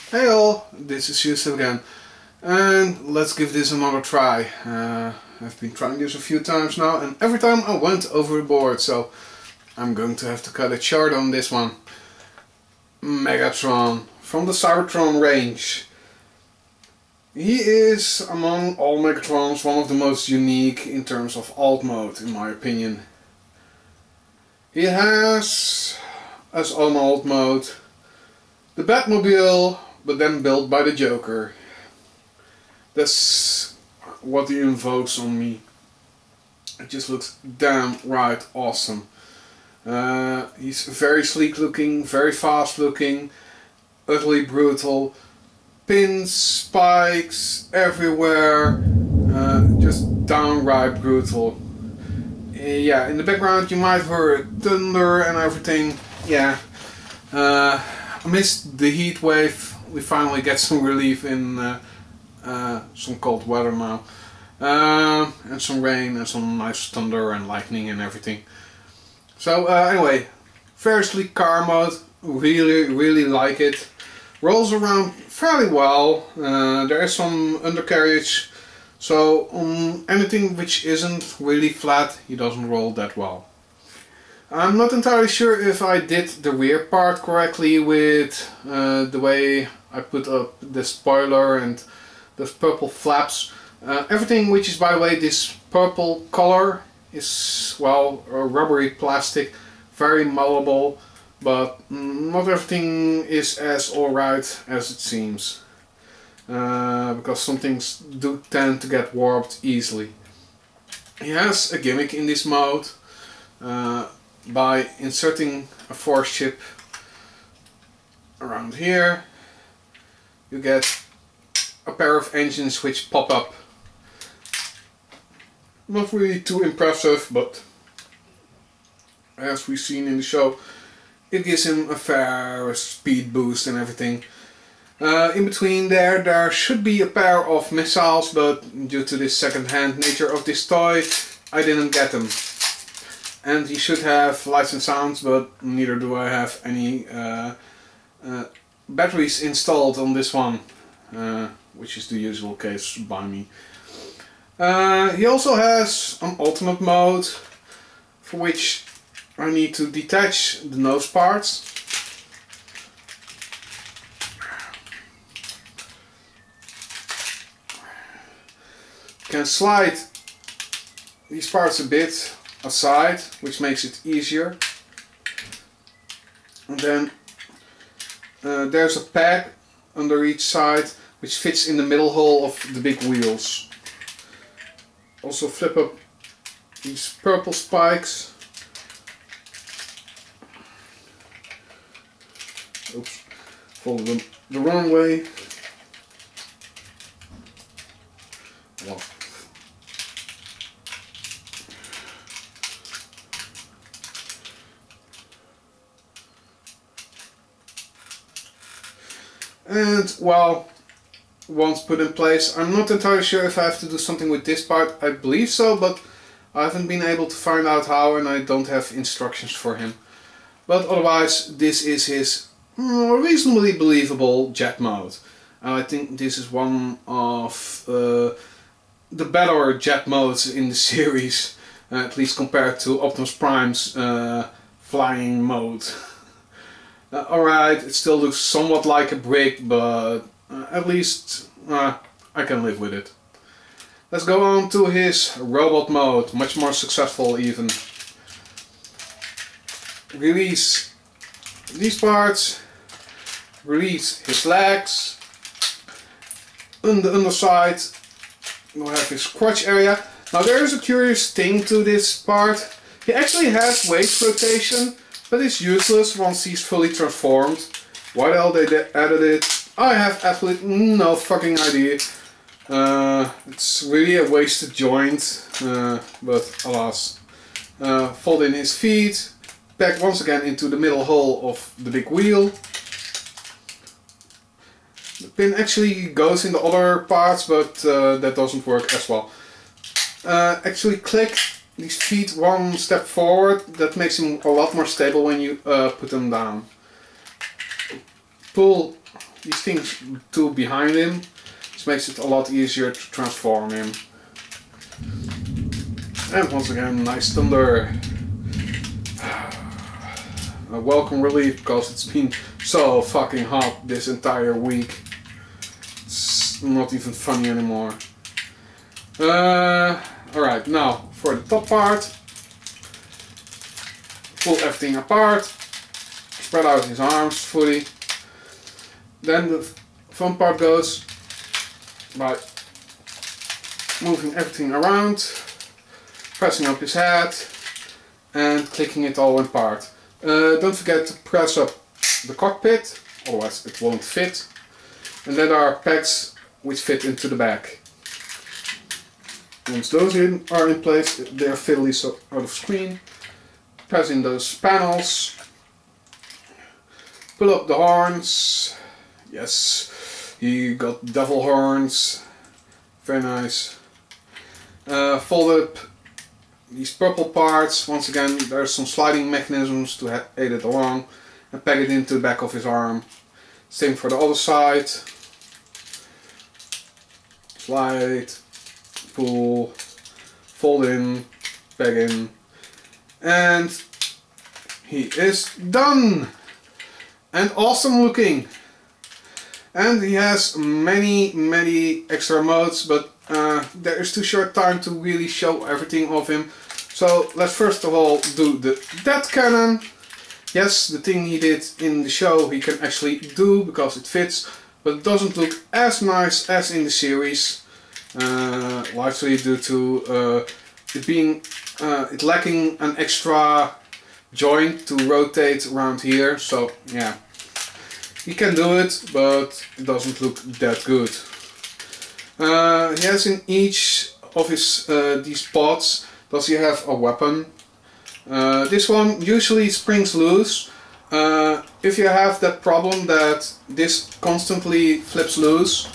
Hey all, this is Eucep again, and let's give this another try. I've been trying this a few times now, and every time I went overboard, so I'm going to have to cut it short on this one. Megatron, from the Cybertron range. He is, among all Megatrons, one of the most unique in terms of alt mode, in my opinion. He has, as own alt mode, the Batmobile, but then built by the Joker. That's what he invokes on me. It just looks damn right awesome. He's very sleek looking, very fast looking, utterly brutal. Pins, spikes everywhere, just downright brutal. Yeah, in the background you might hear thunder and everything. Yeah. Amidst the heat wave, we finally get some relief in some cold weather now, and some rain and some nice thunder and lightning and everything. So anyway, very sleek car mode, really like it. Rolls around fairly well. There is some undercarriage, so on anything which isn't really flat, he doesn't roll that well. I'm not entirely sure if I did the rear part correctly with the way I put up the spoiler and those purple flaps. Everything which is, by the way, this purple color is, well, rubbery plastic, very malleable, but not everything is as alright as it seems. Because some things do tend to get warped easily. He has a gimmick in this mode. By inserting a force chip around here, you get a pair of engines which pop up. Not really too impressive, but as we've seen in the show, it gives him a fair speed boost and everything. In between there should be a pair of missiles, but due to the second-hand nature of this toy, I didn't get them. And he should have lights and sounds, but neither do I have any batteries installed on this one, which is the usual case by me. He also has an alternate mode, for which I need to detach the nose parts. Can slide these parts a bit aside, which makes it easier. And then there's a peg under each side which fits in the middle hole of the big wheels. Also flip up these purple spikes. Oops, follow them the wrong way. Well. And, well, once put in place, I'm not entirely sure if I have to do something with this part. I believe so, but I haven't been able to find out how, and I don't have instructions for him. But otherwise, this is his reasonably believable jet mode. And I think this is one of the better jet modes in the series, at least compared to Optimus Prime's flying mode. Alright, it still looks somewhat like a brick, but at least I can live with it. Let's go on to his robot mode, much more successful even. Release these parts, release his legs. On the underside we'll have his crotch area. Now there is a curious thing to this part. He actually has waist rotation, but it's useless once he's fully transformed. Why the hell they added it, I have absolutely no fucking idea. It's really a wasted joint, but alas. Fold in his feet, back once again into the middle hole of the big wheel. The pin actually goes in the other parts, but that doesn't work as well. Actually click these feet one step forward. That makes them a lot more stable when you put them down. Pull these things two behind him. This makes it a lot easier to transform him. And once again, nice thunder. A welcome relief because it's been so fucking hot this entire week. It's not even funny anymore. Alright, now for the top part. Pull everything apart. Spread out his arms fully. Then the fun part goes by moving everything around, pressing up his head and clicking it all apart. Don't forget to press up the cockpit, otherwise it won't fit. And then there are pegs which fit into the back. Once those are in place, they are fiddly so out of screen. Press in those panels. Pull up the horns. Yes, he got devil horns. Very nice. Fold up these purple parts. Once again, there's some sliding mechanisms to aid it along. And peg it into the back of his arm. Same for the other side. Slide, pull, fold in, peg in. And he is done! And awesome looking! And he has many extra modes, but there is too short time to really show everything of him. So let's first of all do the death cannon. Yes, the thing he did in the show he can actually do because it fits, but it doesn't look as nice as in the series. Largely due to it lacking an extra joint to rotate around here. So yeah. He can do it, but it doesn't look that good. He has in each of his these pods, does he have a weapon? This one usually springs loose. If you have that problem that this constantly flips loose,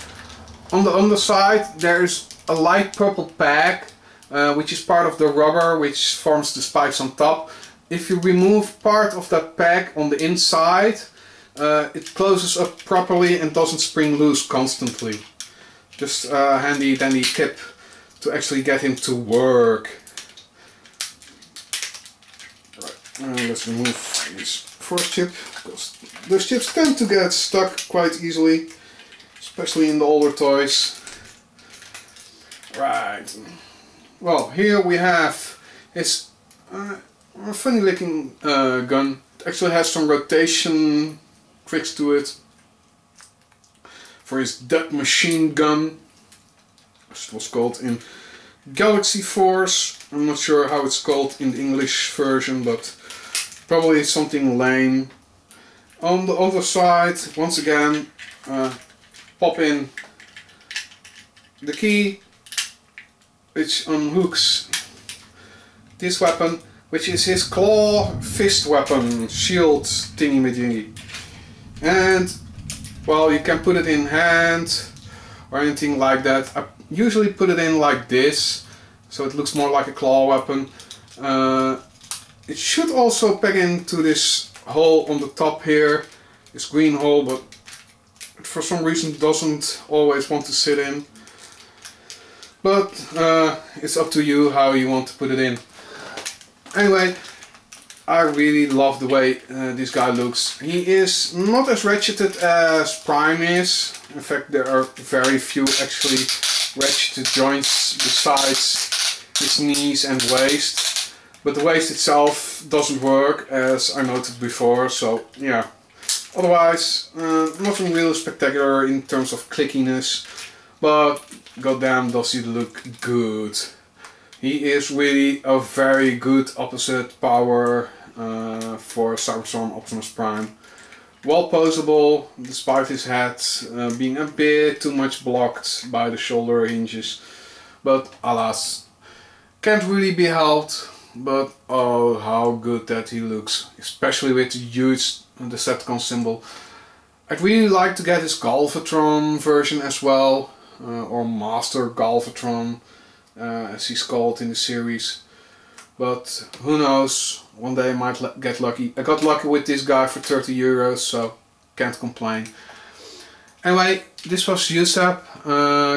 on the underside there's a light purple peg, which is part of the rubber which forms the spikes on top. If you remove part of that peg on the inside, it closes up properly and doesn't spring loose constantly. Just a handy dandy tip to actually get him to work. Right, let's remove this first chip, because those chips tend to get stuck quite easily, especially in the older toys. Right, well, here we have his funny looking gun. It actually has some rotation tricks to it for his death machine gun, as it was called in Galaxy Force. I'm not sure how it's called in the English version, but probably something lame. On the other side, once again, pop in the key, which unhooks this weapon, which is his claw fist weapon, shield thingy-majiggy. And, well, you can put it in hand or anything like that. I usually put it in like this, so it looks more like a claw weapon. It should also peg into this hole on the top here, this green hole, but for some reason doesn't always want to sit in. But it's up to you how you want to put it in. Anyway, I really love the way this guy looks. He is not as ratcheted as Prime is. In fact, there are very few actually ratcheted joints besides his knees and waist. But the waist itself doesn't work, as I noted before, so yeah. Otherwise, nothing really spectacular in terms of clickiness, but goddamn does he look good. He is really a very good opposite power for Cybertron Optimus Prime. Well poseable, despite his head being a bit too much blocked by the shoulder hinges. But alas, can't really be helped. But oh, how good that he looks, especially with the huge Decepticon symbol. I'd really like to get his Galvatron version as well, or Master Galvatron, as he's called in the series. But who knows, one day I might get lucky. I got lucky with this guy for 30 euros, so can't complain. Anyway, this was Eucep.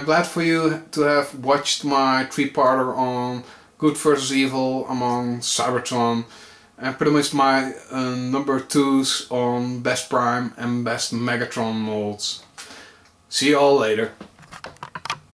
Glad for you to have watched my 3-parter on Good vs Evil among Cybertron, and pretty much my number 2s on Best Prime and Best Megatron molds. See you all later.